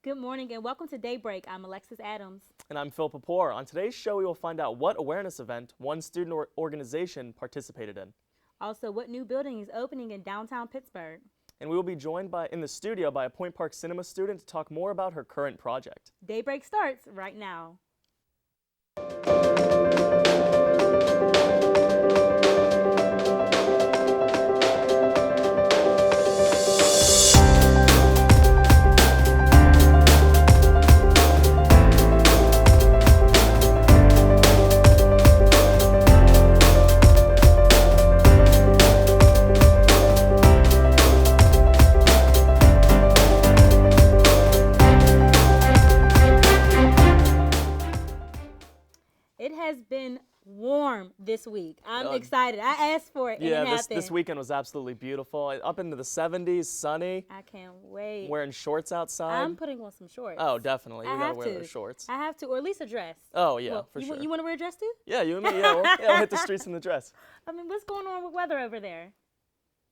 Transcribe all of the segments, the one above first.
Good morning and welcome to Daybreak. I'm Alexis Adams. And I'm Phil Papor. On today's show, we will find out what awareness event one student organization participated in. Also, what new building is opening in downtown Pittsburgh. And we will be joined in the studio by a Point Park Cinema student to talk more about her current project. Daybreak starts right now. It has been warm this week. I'm excited. I asked for it and it happened. This weekend was absolutely beautiful. Up into the 70s, sunny. I can't wait. Wearing shorts outside. I'm putting on some shorts. Oh, definitely. You gotta wear those shorts. I have to, or at least a dress. Oh, yeah, well, for sure. You want to wear a dress too? Yeah, you and me. Yeah, we'll hit the streets in the dress. I mean, what's going on with weather over there?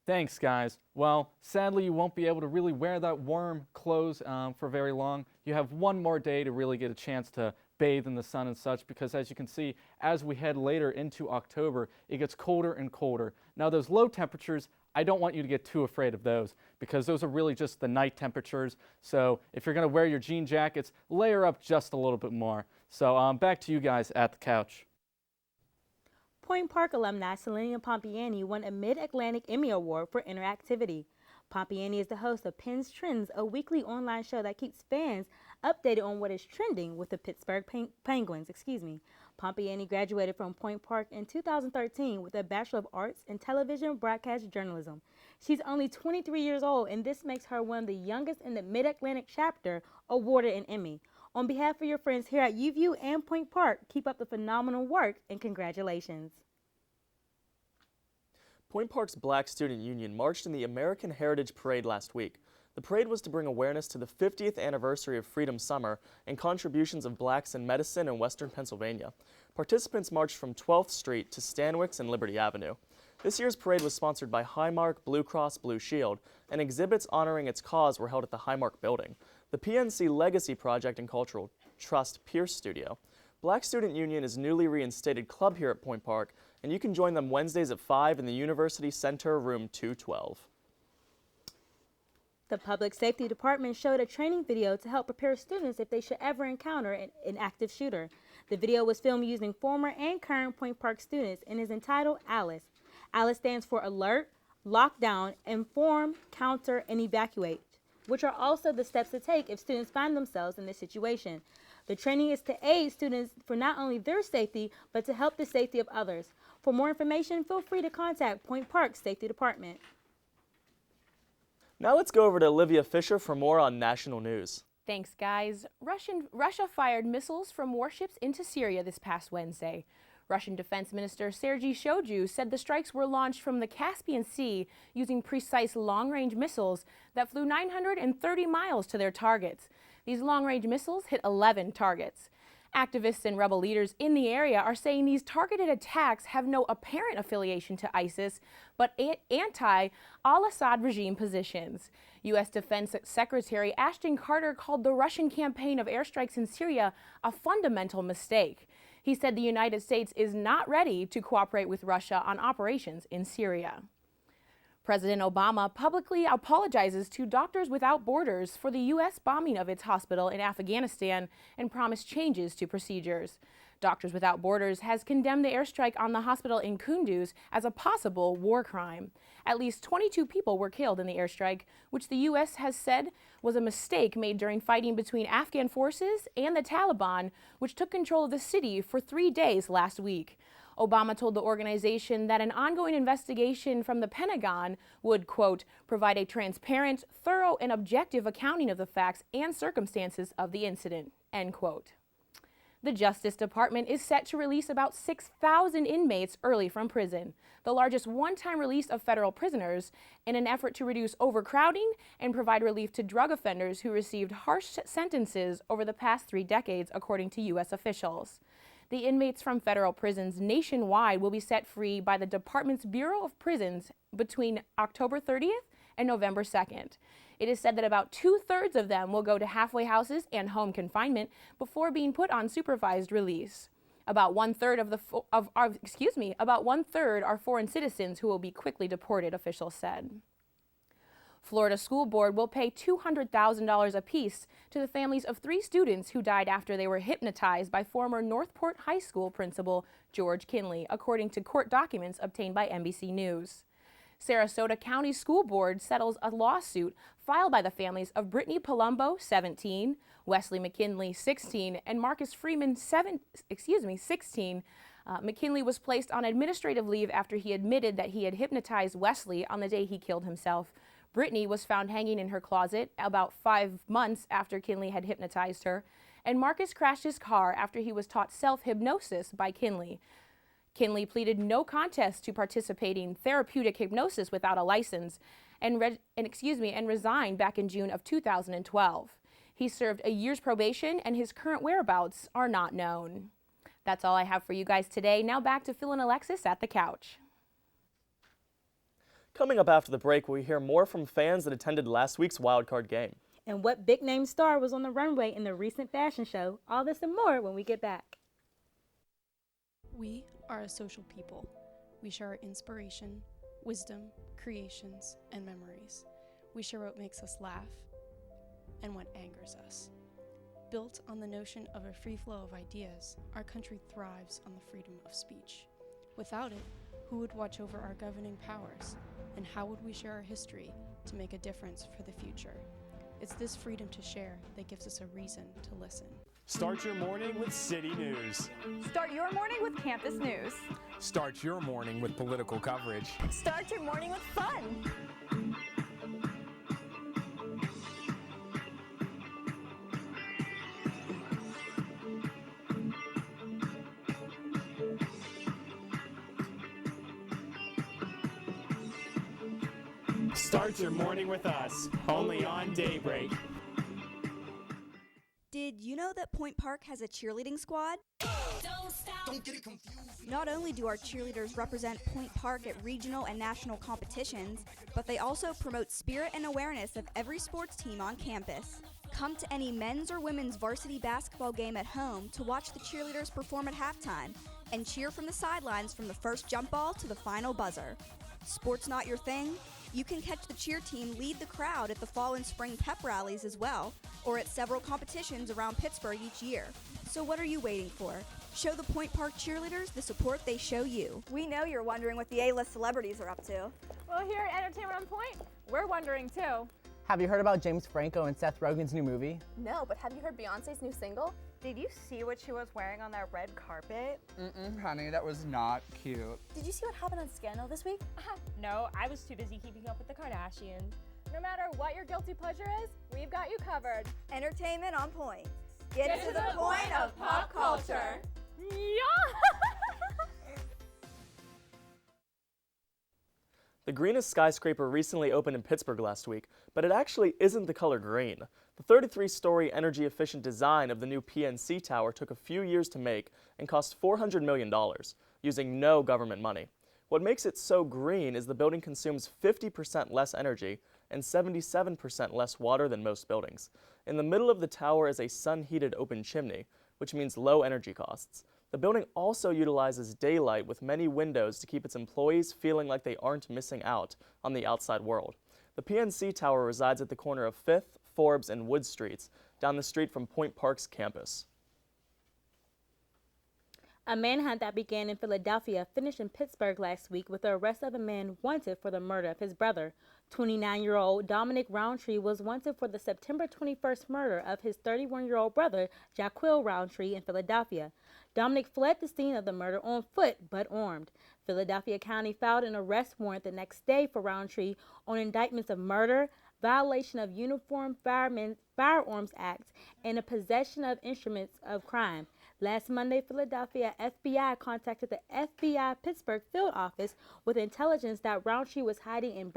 Thanks, guys. Well, sadly, you won't be able to really wear that warm clothes for very long. You have one more day to really get a chance to bathe in the sun and such, because as you can see, as we head later into October, it gets colder and colder. Now, those low temperatures, I don't want you to get too afraid of those, because those are really just the night temperatures. So if you're going to wear your jean jackets, layer up just a little bit more. So back to you guys at the couch. Point Park alumni Selena Pompiani won a Mid-Atlantic Emmy Award for interactivity. Pompiani is the host of Penn's Trends, a weekly online show that keeps fans updated on what is trending with the Pittsburgh Penguins. Pompiani graduated from Point Park in 2013 with a Bachelor of Arts in Television Broadcast Journalism. She's only 23 years old, and this makes her one of the youngest in the Mid-Atlantic chapter awarded an Emmy. On behalf of your friends here at UView and Point Park, keep up the phenomenal work and congratulations. Point Park's Black Student Union marched in the American Heritage Parade last week. The parade was to bring awareness to the 50th anniversary of Freedom Summer and contributions of blacks in medicine in western Pennsylvania. Participants marched from 12th Street to Stanwix and Liberty Avenue. This year's parade was sponsored by Highmark, Blue Cross Blue Shield, and exhibits honoring its cause were held at the Highmark building, the PNC Legacy Project and Cultural Trust Pierce Studio. Black Student Union is a newly reinstated club here at Point Park, and you can join them Wednesdays at 5 in the University Center, room 212. The Public Safety Department showed a training video to help prepare students if they should ever encounter an active shooter. The video was filmed using former and current Point Park students and is entitled Alice. Alice stands for Alert, Lockdown, Inform, Counter, and Evacuate, which are also the steps to take if students find themselves in this situation. The training is to aid students for not only their safety, but to help the safety of others. For more information, feel free to contact Point Park Safety Department. Now let's go over to Olivia Fisher for more on national news. Thanks, guys. Russia fired missiles from warships into Syria this past Wednesday. Russian Defense Minister Sergei Shoigu said the strikes were launched from the Caspian Sea using precise long-range missiles that flew 930 miles to their targets. These long-range missiles hit 11 targets. Activists and rebel leaders in the area are saying these targeted attacks have no apparent affiliation to ISIS, but anti-al-Assad regime positions. U.S. Defense Secretary Ashton Carter called the Russian campaign of airstrikes in Syria a fundamental mistake. He said the United States is not ready to cooperate with Russia on operations in Syria. President Obama publicly apologizes to Doctors Without Borders for the U.S. bombing of its hospital in Afghanistan and promised changes to procedures. Doctors Without Borders has condemned the airstrike on the hospital in Kunduz as a possible war crime. At least 22 people were killed in the airstrike, which the U.S. has said was a mistake made during fighting between Afghan forces and the Taliban, which took control of the city for 3 days last week. Obama told the organization that an ongoing investigation from the Pentagon would, quote, provide a transparent, thorough, and objective accounting of the facts and circumstances of the incident, end quote. The Justice Department is set to release about 6,000 inmates early from prison, the largest one-time release of federal prisoners, in an effort to reduce overcrowding and provide relief to drug offenders who received harsh sentences over the past 3 decades, according to U.S. officials. The inmates from federal prisons nationwide will be set free by the department's Bureau of Prisons between October 30th and November 2nd. It is said that about 2/3 of them will go to halfway houses and home confinement before being put on supervised release. About 1/3 about 1/3 are foreign citizens who will be quickly deported, officials said. Florida School Board will pay $200,000 apiece to the families of 3 students who died after they were hypnotized by former Northport High School principal George Kinley, according to court documents obtained by NBC News. Sarasota County School Board settles a lawsuit filed by the families of Brittany Palumbo, 17, Wesley McKinley, 16, and Marcus Freeman, 16. McKinley was placed on administrative leave after he admitted that he had hypnotized Wesley on the day he killed himself. Brittany was found hanging in her closet about 5 months after Kinley had hypnotized her, and Marcus crashed his car after he was taught self-hypnosis by Kinley. Kinley pleaded no contest to participating in therapeutic hypnosis without a license and resigned back in June of 2012. He served a year's probation, and his current whereabouts are not known. That's all I have for you guys today. Now back to Phil and Alexis at the couch. Coming up after the break, we hear more from fans that attended last week's wildcard game. And what big-name star was on the runway in the recent fashion show? All this and more when we get back. We are a social people. We share our inspiration, wisdom, creations, and memories. We share what makes us laugh and what angers us. Built on the notion of a free flow of ideas, our country thrives on the freedom of speech. Without it, who would watch over our governing powers? And how would we share our history to make a difference for the future? It's this freedom to share that gives us a reason to listen. Start your morning with City News. Start your morning with campus news. Start your morning with political coverage. Start your morning with fun. Start your morning with us, only on Daybreak. Did you know that Point Park has a cheerleading squad? Don't stop. Don't get it confused. Not only do our cheerleaders represent Point Park at regional and national competitions, but they also promote spirit and awareness of every sports team on campus. Come to any men's or women's varsity basketball game at home to watch the cheerleaders perform at halftime and cheer from the sidelines from the first jump ball to the final buzzer. Sports not your thing? You can catch the cheer team lead the crowd at the fall and spring pep rallies as well, or at several competitions around Pittsburgh each year. So what are you waiting for? Show the Point Park cheerleaders the support they show you. We know you're wondering what the A-list celebrities are up to. Well, here at Entertainment on Point, we're wondering too. Have you heard about James Franco and Seth Rogen's new movie? No, but have you heard Beyonce's new single? Did you see what she was wearing on that red carpet? Honey, that was not cute. Did you see what happened on Scandal this week? No, I was too busy keeping up with the Kardashians. No matter what your guilty pleasure is, we've got you covered. Entertainment on Point. Get to the point of pop culture. Yeah! The greenest skyscraper recently opened in Pittsburgh last week, but it actually isn't the color green. The 33-story energy-efficient design of the new PNC Tower took a few years to make and cost $400 million, using no government money. What makes it so green is the building consumes 50% less energy and 77% less water than most buildings. In the middle of the tower is a sun-heated open chimney, which means low energy costs. The building also utilizes daylight with many windows to keep its employees feeling like they aren't missing out on the outside world. The PNC Tower resides at the corner of 5th, Forbes, and Wood Streets, down the street from Point Park's campus. A manhunt that began in Philadelphia finished in Pittsburgh last week with the arrest of a man wanted for the murder of his brother. 29-year-old Dominic Roundtree was wanted for the September 21st murder of his 31-year-old brother, Jaquil Roundtree, in Philadelphia. Dominic fled the scene of the murder on foot but armed. Philadelphia County filed an arrest warrant the next day for Roundtree on indictments of murder, violation of Uniform Firearms Act, and a possession of instruments of crime. Last Monday, Philadelphia FBI contacted the FBI Pittsburgh field office with intelligence that Roundtree was hiding in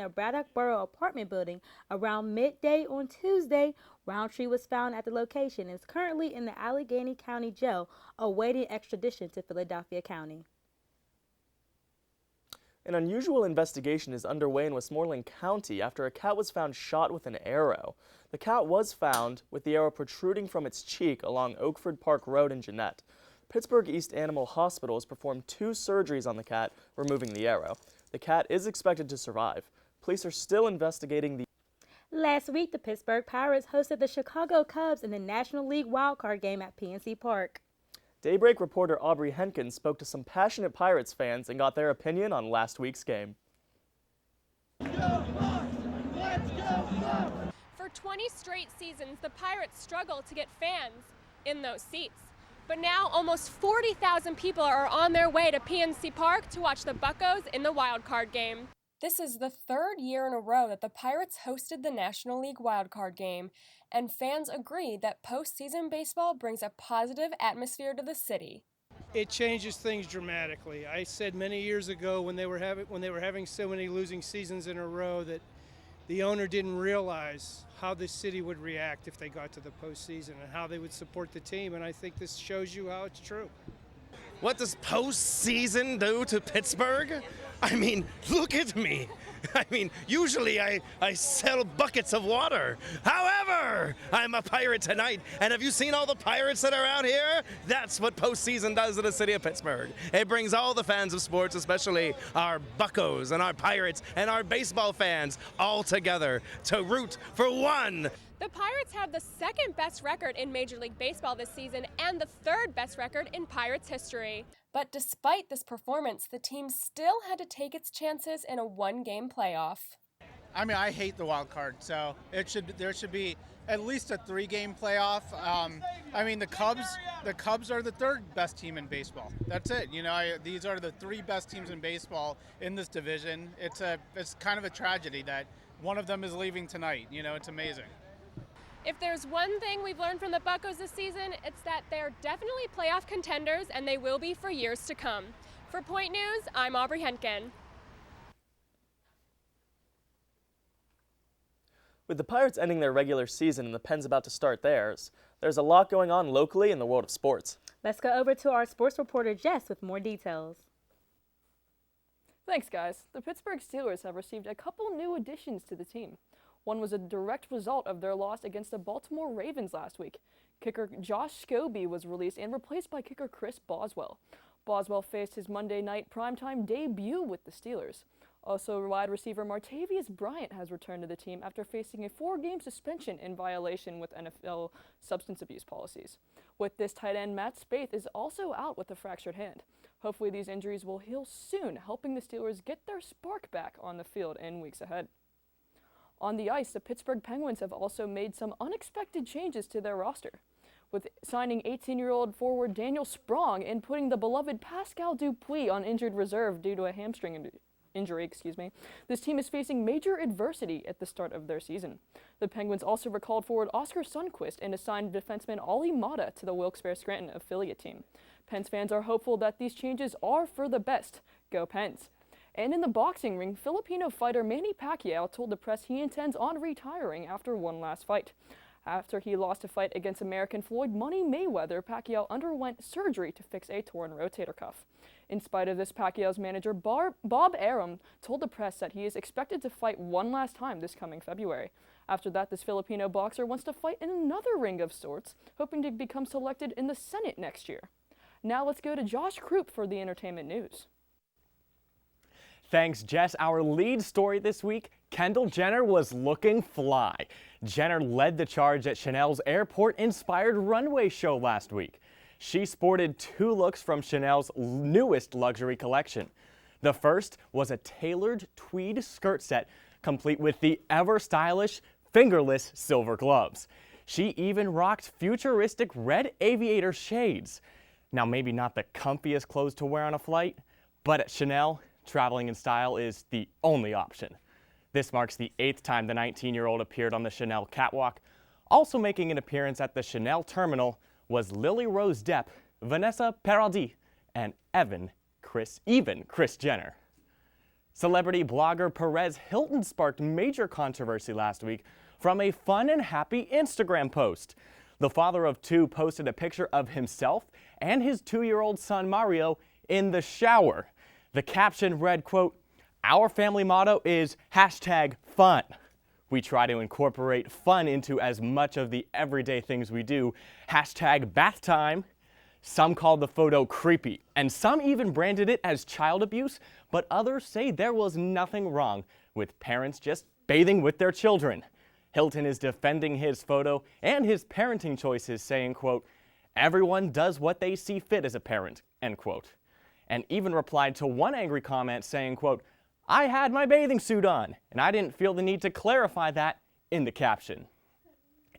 a Braddock Borough apartment building around midday on Tuesday. Roundtree was found at the location and is currently in the Allegheny County Jail awaiting extradition to Philadelphia County. An unusual investigation is underway in Westmoreland County after a cat was found shot with an arrow. The cat was found with the arrow protruding from its cheek along Oakford Park Road in Jeannette. Pittsburgh East Animal Hospital has performed 2 surgeries on the cat, removing the arrow. The cat is expected to survive. Police are still investigating the... Last week, the Pittsburgh Pirates hosted the Chicago Cubs in the National League wildcard game at PNC Park. Daybreak reporter Aubrey Henkin spoke to some passionate Pirates fans and got their opinion on last week's game. For 20 straight seasons, the Pirates struggle to get fans in those seats. But now almost 40,000 people are on their way to PNC Park to watch the Buccos in the wildcard game. This is the 3rd year in a row that the Pirates hosted the National League wildcard game, and fans agree that postseason baseball brings a positive atmosphere to the city. It changes things dramatically. I said many years ago when they were having so many losing seasons in a row that the owner didn't realize how this city would react if they got to the postseason and how they would support the team, and I think this shows you how it's true. What does postseason do to Pittsburgh? I mean, look at me. I mean, usually I sell buckets of water. However, I'm a Pirate tonight. And have you seen all the Pirates that are out here? That's what postseason does to the city of Pittsburgh. It brings all the fans of sports, especially our Buccos and our Pirates and our baseball fans, all together to root for one. The Pirates have the 2nd best record in Major League Baseball this season and the 3rd best record in Pirates history. But despite this performance, the team still had to take its chances in a 1-game playoff. I mean, I hate the wild card, so there should be at least a 3-game playoff. I mean, the Cubs are the 3rd best team in baseball. That's it. You know, these are the 3 best teams in baseball in this division. It's kind of a tragedy that one of them is leaving tonight. You know, it's amazing. If there's one thing we've learned from the Buccos this season, it's that they're definitely playoff contenders, and they will be for years to come. For Point News, I'm Aubrey Henkin. With the Pirates ending their regular season and the Pens about to start theirs, there's a lot going on locally in the world of sports. Let's go over to our sports reporter Jess with more details. Thanks, guys. The Pittsburgh Steelers have received a couple new additions to the team. One was a direct result of their loss against the Baltimore Ravens last week. Kicker Josh Scobie was released and replaced by kicker Chris Boswell. Boswell faced his Monday night primetime debut with the Steelers. Also, wide receiver Martavius Bryant has returned to the team after facing a 4-game suspension in violation with NFL substance abuse policies. With this tight end, Matt Spaeth is also out with a fractured hand. Hopefully these injuries will heal soon, helping the Steelers get their spark back on the field in weeks ahead. On the ice, the Pittsburgh Penguins have also made some unexpected changes to their roster. With signing 18-year-old forward Daniel Sprong and putting the beloved Pascal Dupuis on injured reserve due to a hamstring injury, this team is facing major adversity at the start of their season. The Penguins also recalled forward Oscar Sundqvist and assigned defenseman Ollie Mata to the Wilkes-Barre-Scranton affiliate team. Pens fans are hopeful that these changes are for the best. Go Pens! And in the boxing ring, Filipino fighter Manny Pacquiao told the press he intends on retiring after one last fight. After he lost a fight against American Floyd Money Mayweather, Pacquiao underwent surgery to fix a torn rotator cuff. In spite of this, Pacquiao's manager Bob Arum told the press that he is expected to fight one last time this coming February. After that, this Filipino boxer wants to fight in another ring of sorts, hoping to become selected in the Senate next year. Now let's go to Josh Krupp for the entertainment news. Thanks, Jess. Our lead story this week, Kendall Jenner was looking fly. Jenner led the charge at Chanel's airport-inspired runway show last week. She sported 2 looks from Chanel's newest luxury collection. The first was a tailored tweed skirt set, complete with the ever-stylish, fingerless silver gloves. She even rocked futuristic red aviator shades. Now, maybe not the comfiest clothes to wear on a flight, but at Chanel, traveling in style is the only option. This marks the 8th time the 19-year-old appeared on the Chanel catwalk. Also making an appearance at the Chanel terminal was Lily Rose Depp, Vanessa Paradis, and Chris Jenner. Celebrity blogger Perez Hilton sparked major controversy last week from a fun and happy Instagram post. The father of 2 posted a picture of himself and his 2-year-old son Mario in the shower. The caption read, quote, Our family motto is #fun. We try to incorporate fun into as much of the everyday things we do. #bath time. Some called the photo creepy, and some even branded it as child abuse, but others say there was nothing wrong with parents just bathing with their children. Hilton is defending his photo and his parenting choices, saying, quote, "Everyone does what they see fit as a parent," end quote. And even replied to one angry comment saying, quote, "I had my bathing suit on, and I didn't feel the need to clarify that in the caption."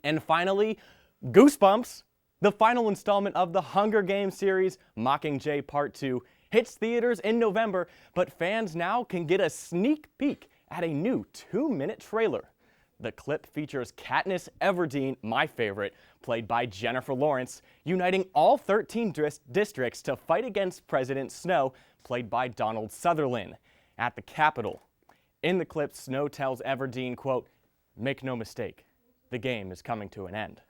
And finally, Goosebumps, the final installment of the Hunger Games series, Mockingjay Part 2, hits theaters in November, but fans now can get a sneak peek at a new 2-minute trailer. The clip features Katniss Everdeen, my favorite, played by Jennifer Lawrence, uniting all 13 districts to fight against President Snow, played by Donald Sutherland, at the Capitol. In the clip, Snow tells Everdeen, quote, "Make no mistake, the game is coming to an end."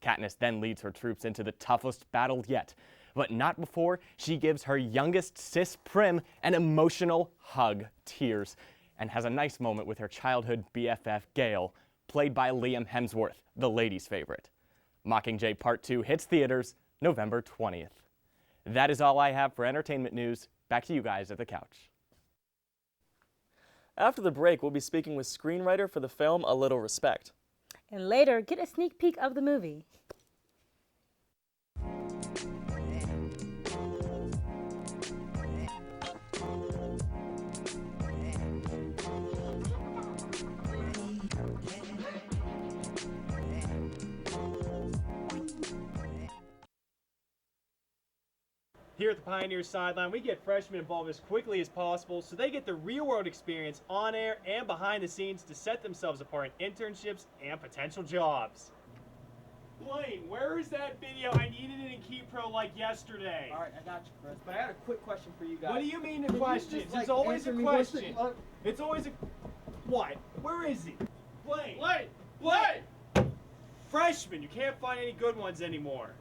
Katniss then leads her troops into the toughest battle yet, but not before she gives her youngest sis Prim an emotional hug, tears, and has a nice moment with her childhood BFF Gale, played by Liam Hemsworth, the ladies' favorite. Mockingjay Part 2 hits theaters November 20th. That is all I have for entertainment news. Back to you guys at the couch. After the break, we'll be speaking with screenwriter for the film A Little Respect. And later, get a sneak peek of the movie. Here at the Pioneer Sideline, we get freshmen involved as quickly as possible so they get the real-world experience on air and behind the scenes to set themselves apart in internships and potential jobs. Blaine, where is that video? I needed it in Key Pro like yesterday. All right, I got you, Chris. But I had a quick question for you guys. What do you mean Can a you question? just, like, It's always a answer me? What's the- question. It's always a... What? Where is he? Blaine. Blaine! Blaine! Freshman, you can't find any good ones anymore.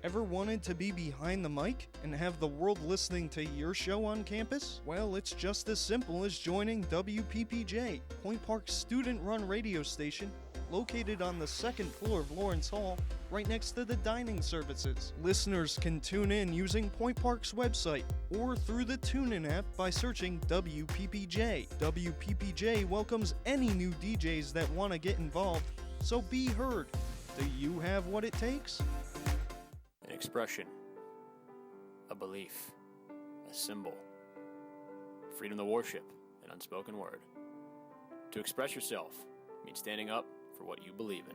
Ever wanted to be behind the mic and have the world listening to your show on campus? Well, it's just as simple as joining WPPJ, Point Park's student-run radio station, located on the second floor of Lawrence Hall, right next to the dining services. Listeners can tune in using Point Park's website or through the TuneIn app by searching WPPJ. WPPJ welcomes any new DJs that want to get involved, so be heard. Do you have what it takes? An expression, a belief, a symbol, freedom to worship, an unspoken word. To express yourself means standing up for what you believe in.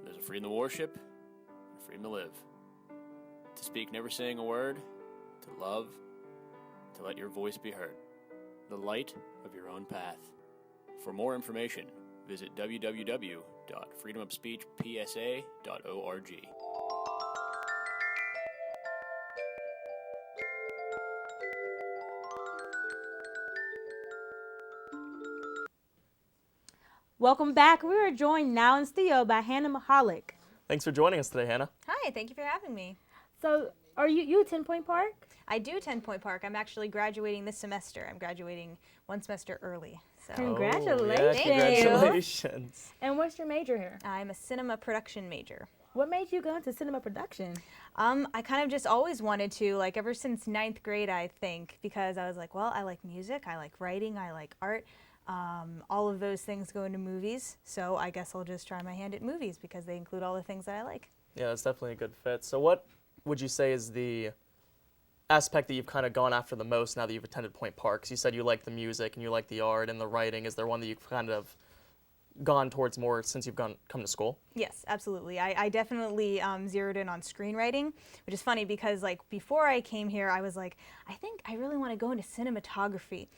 There's a freedom to worship, and a freedom to live. To speak never saying a word, to love, to let your voice be heard. The light of your own path. For more information, visit www.freedomofspeechpsa.org. Welcome back. We are joined now in studio by Hannah Mahalik. Thanks for joining us today, Hannah. Hi, thank you for having me. So, are you attend Point Park? I do attend Point Park. I'm actually graduating this semester. I'm graduating one semester early. So. Congratulations. Thank you. Congratulations. And what's your major here? I'm a cinema production major. What made you go into cinema production? I kind of just always wanted to, like ever since 9th grade, I think, because I was like, well, I like music, I like writing, I like art. All of those things go into movies, so I guess I'll just try my hand at movies because they include all the things that I like. Yeah, that's definitely a good fit. So what would you say is the aspect that you've kind of gone after the most now that you've attended Point Park? 'Cause you said you like the music and you like the art and the writing. Is there one that you've kind of gone towards more since you've come to school? Yes, absolutely. I definitely zeroed in on screenwriting, which is funny because like before I came here, I was like, I think I really want to go into cinematography.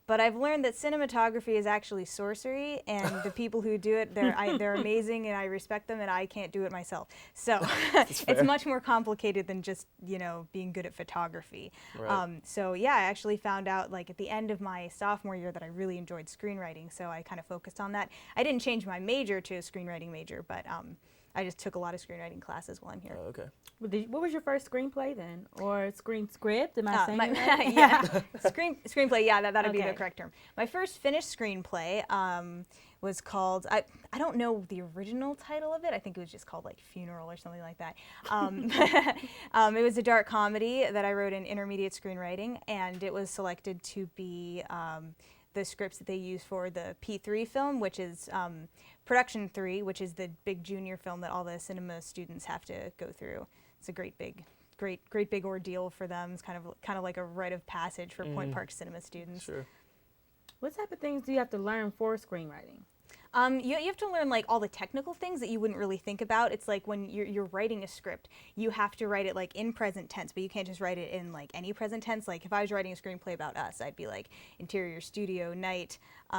But I've learned that cinematography is actually sorcery, and the people who do it, they're amazing, and I respect them, and I can't do it myself. So it's much more complicated than just, you know, being good at photography. Right. So yeah, I actually found out like at the end of my sophomore year that I really enjoyed screenwriting, so I kind of focused on that. I didn't change my major to a screenwriting major, but I just took a lot of screenwriting classes while I'm here. Oh, okay. What was your first screenplay then, or screen script? Am I saying it right? Yeah, screenplay. Yeah, that'd be the Okay. correct term. My first finished screenplay was called. I don't know the original title of it. I think it was just called like Funeral or something like that. It was a dark comedy that I wrote in intermediate screenwriting, and it was selected to be the scripts that they use for the P3 film, which is Production 3, which is the big junior film that all the cinema students have to go through. It's a great big ordeal for them. It's kind of like a rite of passage for Point Park cinema students. Sure. What type of things do you have to learn for screenwriting? You have to learn like all the technical things that you wouldn't really think about. It's like when you're writing a script, you have to write it like in present tense, but you can't just write it in like any present tense. Like if I was writing a screenplay about us, I'd be like interior studio night. Oh,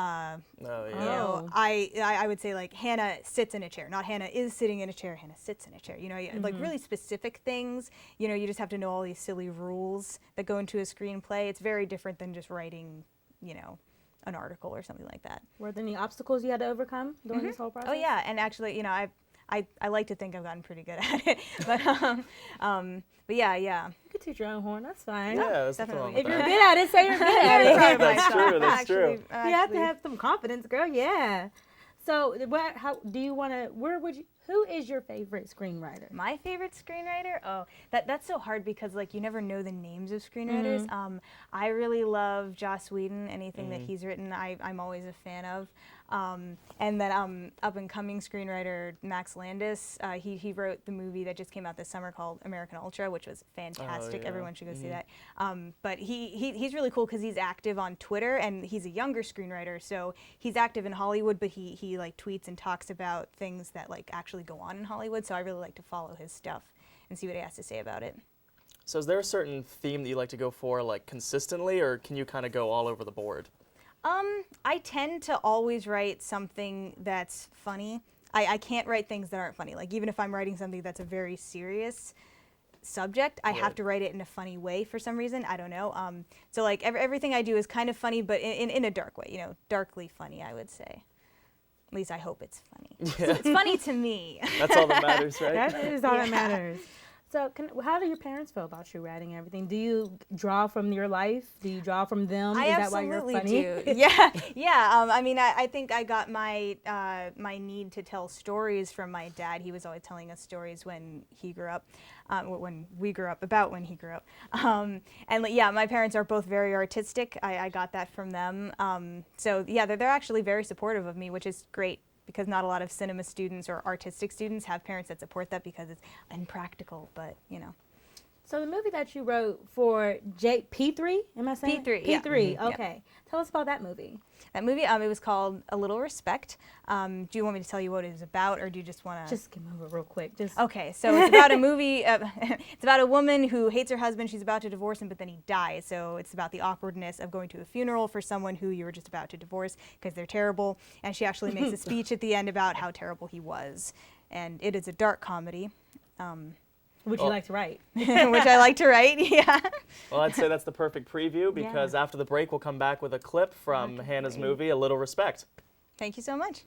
yeah. You know, I would say like Hannah sits in a chair, not Hannah is sitting in a chair. Hannah sits in a chair. You know, like really specific things. You know, you just have to know all these silly rules that go into a screenplay. It's very different than just writing, you know, an article or something like that. Were there any obstacles you had to overcome during this whole process? Oh yeah, and actually, you know, I like to think I've gotten pretty good at it, but yeah. You could toot your own horn. That's fine. Yeah, that's nothing wrong with If you're that. good at it, say you're good at it. Proud of That's myself. true, that's true. You have to have some confidence, girl. Yeah. So, how do you want to? Who is your favorite screenwriter? My favorite screenwriter? Oh, that's so hard because like you never know the names of screenwriters. I really love Joss Whedon. Anything that he's written, I'm always a fan of. And then up and coming screenwriter Max Landis. He wrote the movie that just came out this summer called American Ultra, which was fantastic. yeah. Everyone should go see that. But he's really cool because he's active on Twitter and he's a younger screenwriter, so he's active in Hollywood, but he like tweets and talks about things that like actually go on in Hollywood. So I really like to follow his stuff and see what he has to say about it. So is there a certain theme that you like to go for like consistently, or can you kind of go all over the board? I tend to always write something that's funny. I can't write things that aren't funny. Like even if I'm writing something that's a very serious subject, I have to write it in a funny way for some reason. I don't know. So like everything I do is kind of funny, but in a dark way. You know, darkly funny, I would say. At least I hope it's funny. Yeah. It's funny to me. That's all that matters, right? That is all that matters. So, how do your parents feel about you writing and everything? Do you draw from your life? Do you draw from them? I is absolutely that why you're funny? do. Yeah. I mean, I think I got my my need to tell stories from my dad. He was always telling us stories when he grew up, when we grew up, about when he grew up. And yeah, my parents are both very artistic. I got that from them. So yeah, they're actually very supportive of me, which is great, because not a lot of cinema students or artistic students have parents that support that because it's impractical, but you know. So the movie that you wrote for P3, am I saying? P3, yeah. P3, okay. Tell us about that movie. That movie, it was called A Little Respect. Do you want me to tell you what it is about, or do you just want to? Just skim over real quick. Okay, so it's about a movie. It's about a woman who hates her husband. She's about to divorce him, but then he dies. So it's about the awkwardness of going to a funeral for someone who you were just about to divorce because they're terrible. And she actually makes a speech at the end about how terrible he was. And it is a dark comedy. Which you like to write. Which I like to write, yeah. Well, I'd say that's the perfect preview, because after the break, we'll come back with a clip from Hannah's movie, A Little Respect. Thank you so much.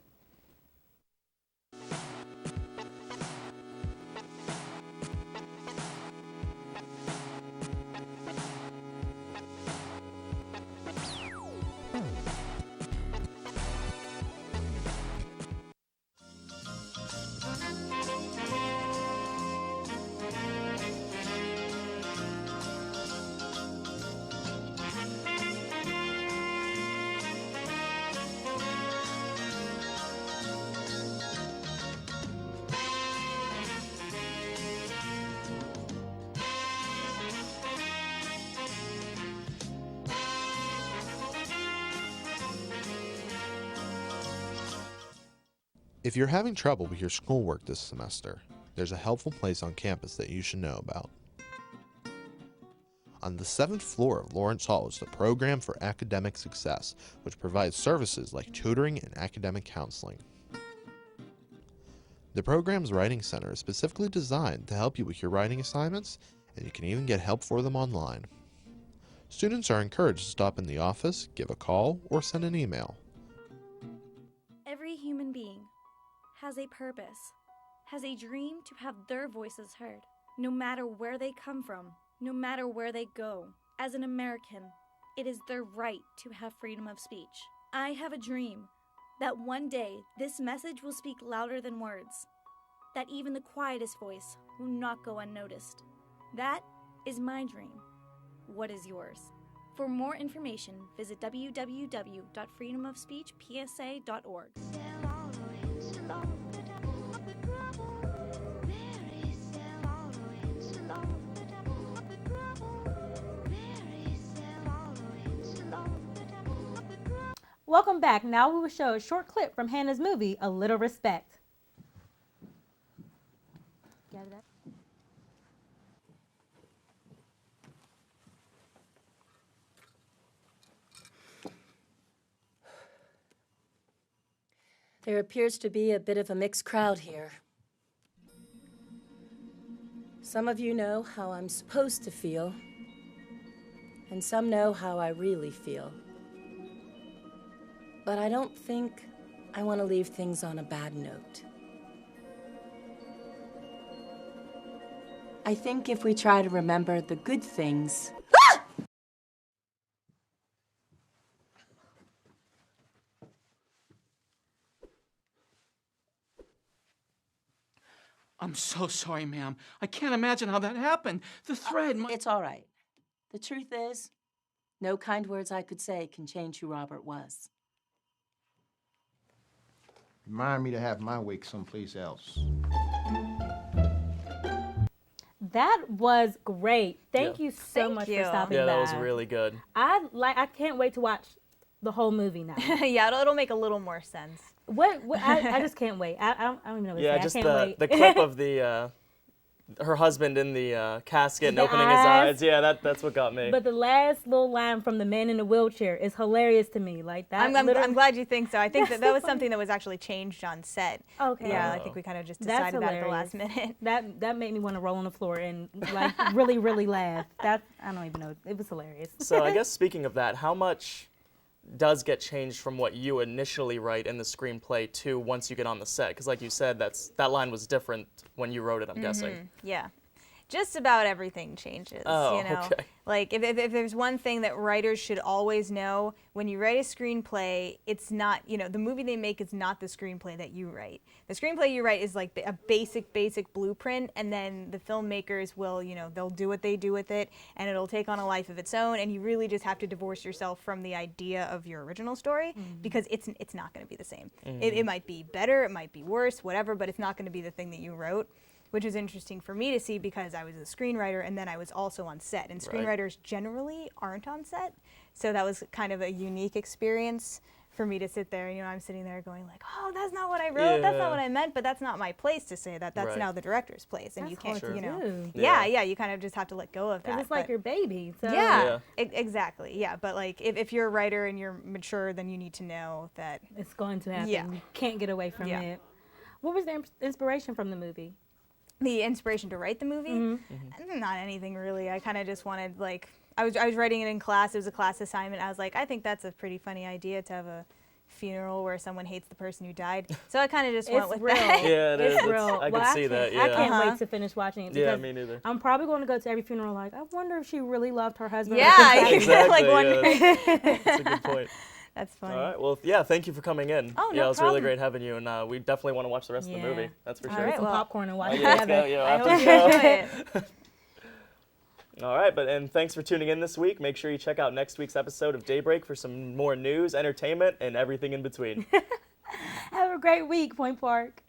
If you're having trouble with your schoolwork this semester, there's a helpful place on campus that you should know about. On the 7th floor of Lawrence Hall is the Program for Academic Success, which provides services like tutoring and academic counseling. The program's Writing Center is specifically designed to help you with your writing assignments, and you can even get help for them online. Students are encouraged to stop in the office, give a call, or send an email. Every human being has a purpose, has a dream to have their voices heard, no matter where they come from, no matter where they go. As an American, it is their right to have freedom of speech. I have a dream that one day this message will speak louder than words, that even the quietest voice will not go unnoticed. That is my dream. What is yours? For more information, visit www.freedomofspeechpsa.org. Welcome back. Now we will show a short clip from Hannah's movie, A Little Respect. Got it up? There appears to be a bit of a mixed crowd here. Some of you know how I'm supposed to feel, and some know how I really feel. But I don't think I want to leave things on a bad note. I think if we try to remember the good things... I'm so sorry, ma'am. I can't imagine how that happened. The thread... It's all right. The truth is, no kind words I could say can change who Robert was. Remind me to have my wake someplace else. That was great. Thank you so much for stopping by. Yeah, that was really good. I can't wait to watch the whole movie now. Yeah, it'll make a little more sense. I just can't wait. I don't even know what to say. Yeah, just I can't wait. the clip of the her husband in the casket and opening his eyes. Yeah, that's what got me. But the last little line from the man in the wheelchair is hilarious to me. Like that. I'm glad you think so. I think that was something that was actually changed on set. Okay. Yeah, I think we kind of just decided that at the last minute. That made me want to roll on the floor and like really laugh. That I don't even know. It was hilarious. So I guess speaking of that, how much does get changed from what you initially write in the screenplay to once you get on the set? Because like you said, that line was different when you wrote it, I'm guessing. Yeah. Just about everything changes, Oh, you know. okay. Like if there's one thing that writers should always know, when you write a screenplay, it's not, the movie they make is not the screenplay that you write. The screenplay you write is like a basic blueprint, and then the filmmakers will, they'll do what they do with it, and it'll take on a life of its own, and you really just have to divorce yourself from the idea of your original story, because it's not going to be the same. It might be better, it might be worse, whatever, but it's not going to be the thing that you wrote. Which is interesting for me to see because I was a screenwriter and then I was also on set. And screenwriters generally aren't on set. So that was kind of a unique experience for me to sit there. I'm sitting there going like, oh, that's not what I wrote. That's not what I meant. But that's not my place to say that. That's now the director's place. And that's you can't, hard to do. Yeah, you kind of just have to let go of that. Because it's like your baby. So. Yeah, exactly. Yeah, but like if you're a writer and you're mature, then you need to know that it's going to happen. Yeah. You can't get away from it. What was the inspiration from the movie? The inspiration to write the movie? Not anything really. I kind of just wanted, I was writing it in class. It was a class assignment. I was like, I think that's a pretty funny idea to have a funeral where someone hates the person who died. So I kind of just went with that. Yeah, it is. It's real. I can see that. Yeah. I can't wait to finish watching it. Yeah, me neither. I'm probably going to go to every funeral like, I wonder if she really loved her husband. Yeah, exactly. That's a good point. That's funny. All right. Well, yeah, thank you for coming in. Oh, yeah, no it was problem. really great having you, and we definitely want to watch the rest of the movie. That's for sure. All right, some popcorn and watch it let's together. go. Yeah, I after hope the you enjoy show. All right, and thanks for tuning in this week. Make sure you check out next week's episode of Daybreak for some more news, entertainment, and everything in between. Have a great week, Point Park.